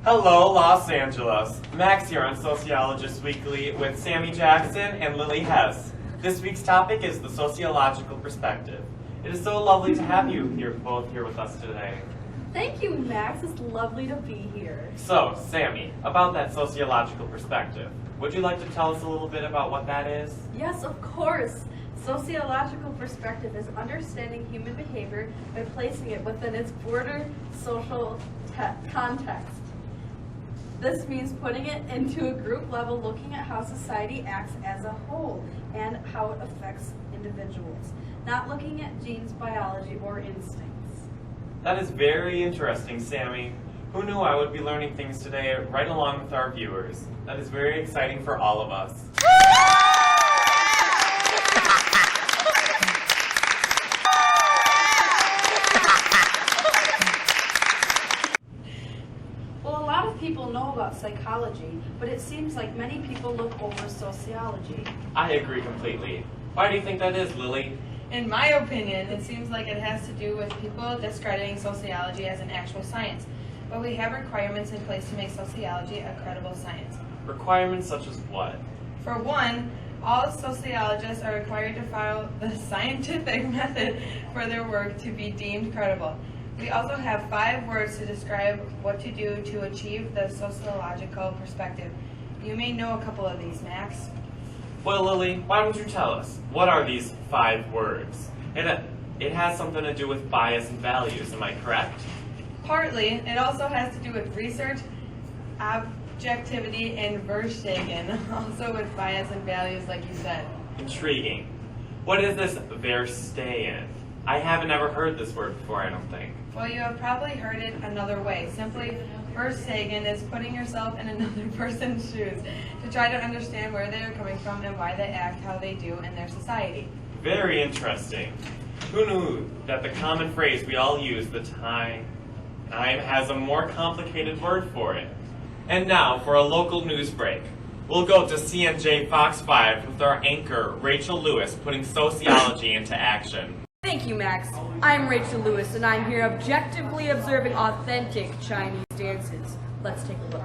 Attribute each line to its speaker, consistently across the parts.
Speaker 1: Hello, Los Angeles. Max here on Sociologist Weekly with Sammy Jackson and Lily Hess. This week's topic is the sociological perspective. It is so lovely to have you both here with us today.
Speaker 2: Thank you, Max. It's lovely to be here.
Speaker 1: So, Sammy, about that sociological perspective, would you like to tell us a little bit about what that is?
Speaker 2: Yes, of course. Sociological perspective is understanding human behavior by placing it within its broader social context. This means putting it into a group level, looking at how society acts as a whole and how it affects individuals, not looking at genes, biology, or instincts.
Speaker 1: That is very interesting, Sammy. Who knew I would be learning things today right along with our viewers? That is very exciting for all of us.
Speaker 2: Well, a lot of people know about psychology, but it seems like many people look over sociology.
Speaker 1: I agree completely. Why do you think that is, Lily?
Speaker 3: In my opinion, it seems like it has to do with people discrediting sociology as an actual science. But we have requirements in place to make sociology a credible science.
Speaker 1: Requirements such as what?
Speaker 3: For one, all sociologists are required to follow the scientific method for their work to be deemed credible. We also have 5 words to describe what to do to achieve the sociological perspective. You may know a couple of these, Max.
Speaker 1: Well, Lily, why don't you tell us? What are these 5 words? It has something to do with bias and values, am I correct?
Speaker 3: Partly, it also has to do with research, objectivity, and Verstehen, also with bias and values, like you said.
Speaker 1: Intriguing. What is this Verstehen? I haven't ever heard this word before, I don't think.
Speaker 3: Well, you have probably heard it another way. Simply, Verstehen is putting yourself in another person's shoes to try to understand where they are coming from and why they act how they do in their society.
Speaker 1: Very interesting. Who knew that the common phrase we all use, the time has a more complicated word for it? And now for a local news break. We'll go to CNJ Fox 5 with our anchor, Rachel Lewis, putting sociology into action.
Speaker 4: Thank you, Max. I'm Rachel Lewis, and I'm here objectively observing authentic Chinese dances. Let's take a look.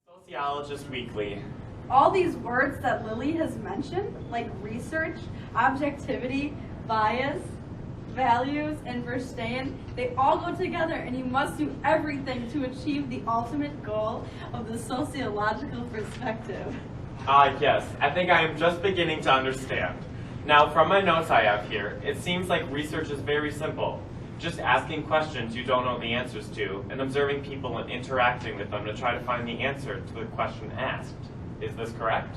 Speaker 1: Sociologist Weekly.
Speaker 2: All these words that Lily has mentioned, like research, objectivity, bias, values, and Verstehen, they all go together, and you must do everything to achieve the ultimate goal of the sociological perspective.
Speaker 1: Yes, I think I am just beginning to understand. Now, from my notes I have here, it seems like research is very simple. Just asking questions you don't know the answers to, and observing people and interacting with them to try to find the answer to the question asked. Is this correct?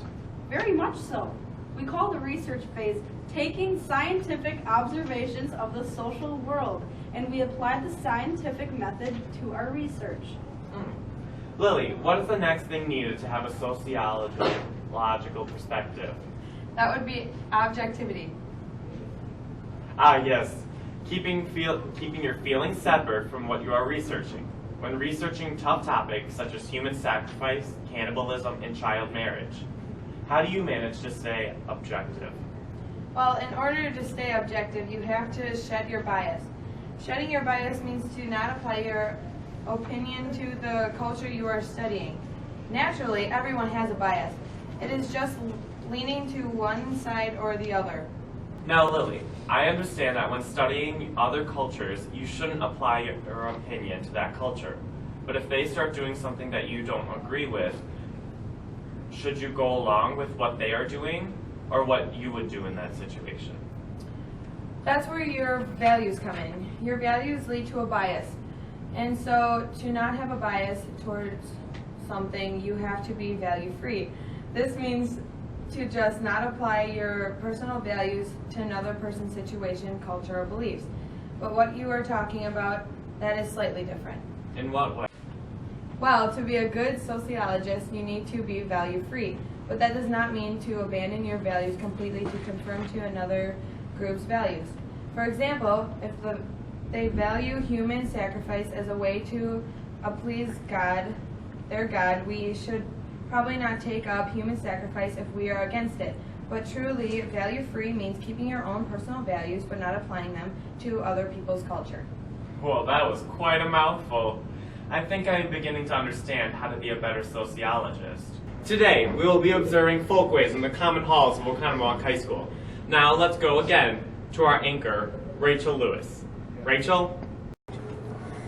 Speaker 2: Very much so. We call the research phase taking scientific observations of the social world, and we apply the scientific method to our research.
Speaker 1: Lily, what is the next thing needed to have a sociological perspective?
Speaker 3: That would be objectivity.
Speaker 1: Yes. Keeping your feelings separate from what you are researching. When researching tough topics such as human sacrifice, cannibalism, and child marriage, how do you manage to stay objective?
Speaker 3: Well, in order to stay objective, you have to shed your bias. Shedding your bias means to not apply your opinion to the culture you are studying. Naturally, everyone has a bias. It is just leaning to one side or the other.
Speaker 1: Now, Lily, I understand that when studying other cultures, you shouldn't apply your opinion to that culture. But if they start doing something that you don't agree with, should you go along with what they are doing, or what you would do in that situation?
Speaker 3: That's where your values come in. Your values lead to a bias. And so to not have a bias towards something, you have to be value-free. This means to just not apply your personal values to another person's situation, culture, or beliefs. But what you are talking about, that is slightly different.
Speaker 1: In what way?
Speaker 3: Well, to be a good sociologist, you need to be value-free. But that does not mean to abandon your values completely to conform to another group's values. For example, if they value human sacrifice as a way to please God, their God, we should probably not take up human sacrifice if we are against it. But truly, value-free means keeping your own personal values but not applying them to other people's culture.
Speaker 1: Well, that was quite a mouthful. I think I am beginning to understand how to be a better sociologist. Today, we will be observing folkways in the common halls of Oconomowoc High School. Now, let's go again to our anchor, Rachel Lewis. Rachel?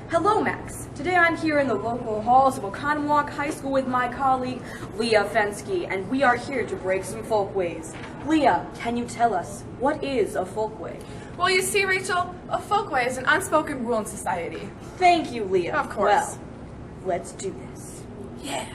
Speaker 4: Hello, Max. Today I'm here in the local halls of Oconomowoc High School with my colleague, Leah Fensky, and we are here to break some folkways. Leah, can you tell us, what is a folkway?
Speaker 5: Well, you see, Rachel, a folkway is an unspoken rule in society.
Speaker 4: Thank you, Leah.
Speaker 5: Of course.
Speaker 4: Well, let's do this.
Speaker 5: Yeah.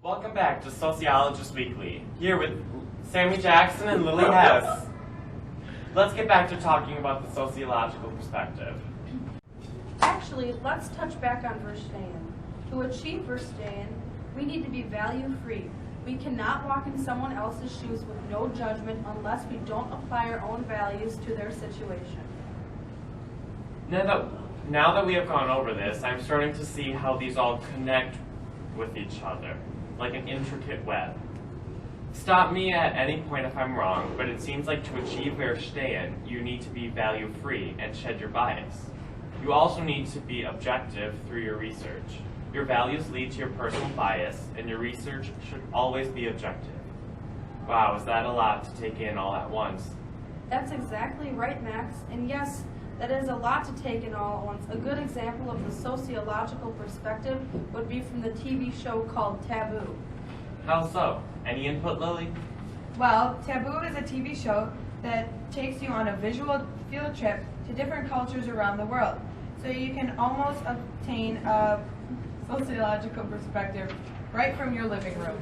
Speaker 1: Welcome back to Sociologist Weekly, here with Sammy Jackson and Lily Hess. Let's get back to talking about the sociological perspective.
Speaker 2: Actually, let's touch back on Verstehen. To achieve Verstehen, we need to be value-free. We cannot walk in someone else's shoes with no judgment unless we don't apply our own values to their situation.
Speaker 1: Now that we have gone over this, I'm starting to see how these all connect with each other, like an intricate web. Stop me at any point if I'm wrong, but it seems like to achieve Verstehen, you need to be value-free and shed your bias. You also need to be objective through your research. Your values lead to your personal bias, and your research should always be objective. Wow, is that a lot to take in all at once?
Speaker 2: That's exactly right, Max. And yes, that is a lot to take in all at once. A good example of the sociological perspective would be from the TV show called Taboo.
Speaker 1: How so? Any input, Lily?
Speaker 3: Well, Taboo is a TV show that takes you on a visual field trip to different cultures around the world. So you can almost obtain a sociological perspective right from your living room.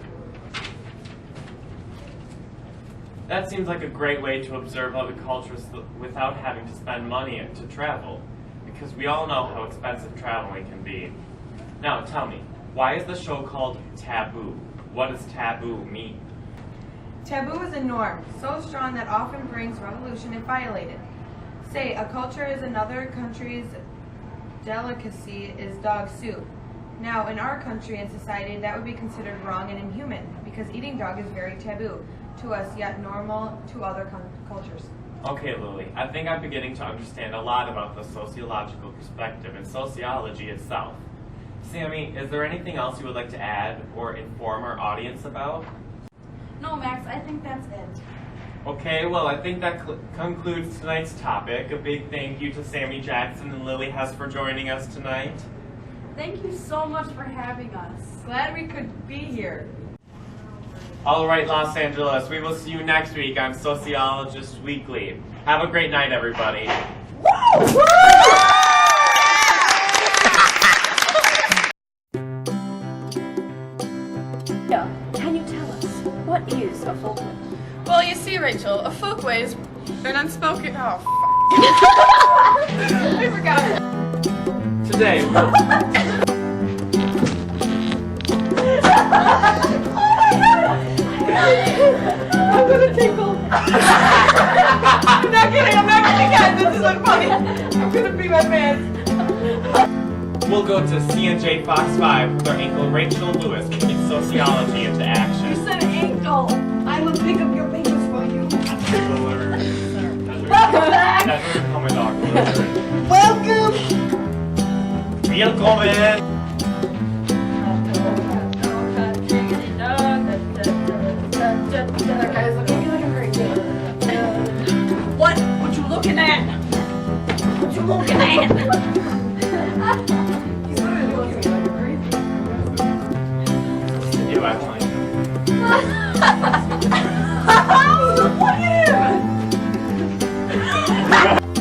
Speaker 1: That seems like a great way to observe other cultures without having to spend money to travel, because we all know how expensive traveling can be. Now, tell me, why is the show called Taboo? What does taboo mean?
Speaker 3: Taboo is a norm, so strong that often brings revolution if violated. Say, a culture is another country's delicacy is dog soup. Now, in our country and society, that would be considered wrong and inhuman, because eating dog is very taboo to us, yet normal to other cultures.
Speaker 1: Okay, Lily, I think I'm beginning to understand a lot about the sociological perspective and sociology itself. Sammy, is there anything else you would like to add or inform our audience about?
Speaker 2: No, Max, I think that's it.
Speaker 1: Okay, well, I think that concludes tonight's topic. A big thank you to Sammy Jackson and Lily Hess for joining us tonight.
Speaker 2: Thank you so much for having us.
Speaker 3: Glad we could be here.
Speaker 1: All right, Los Angeles, we will see you next week on Sociologist Weekly. Have a great night, everybody.
Speaker 4: Can you tell us, what is a folkway?
Speaker 5: Well, you see, Rachel, a folkway is an unspoken... Oh, I forgot.
Speaker 1: Today,
Speaker 3: I'm gonna tinkle. I'm not kidding, guys. This is unfunny. I'm gonna be my man.
Speaker 1: we'll go to CNJ Fox 5 with our anchor Rachel Lewis putting sociology into action.
Speaker 2: You said ankle. I will pick up your papers for you.
Speaker 1: Welcome back! That's what we call my dog.
Speaker 2: Welcome.
Speaker 1: Willkommen!
Speaker 2: That guy's looking at me like I'm crazy.
Speaker 4: What? What you looking at? What you looking at?
Speaker 2: He's literally looking at me like I'm crazy.
Speaker 1: You actually.
Speaker 2: Look at him!
Speaker 1: Bye.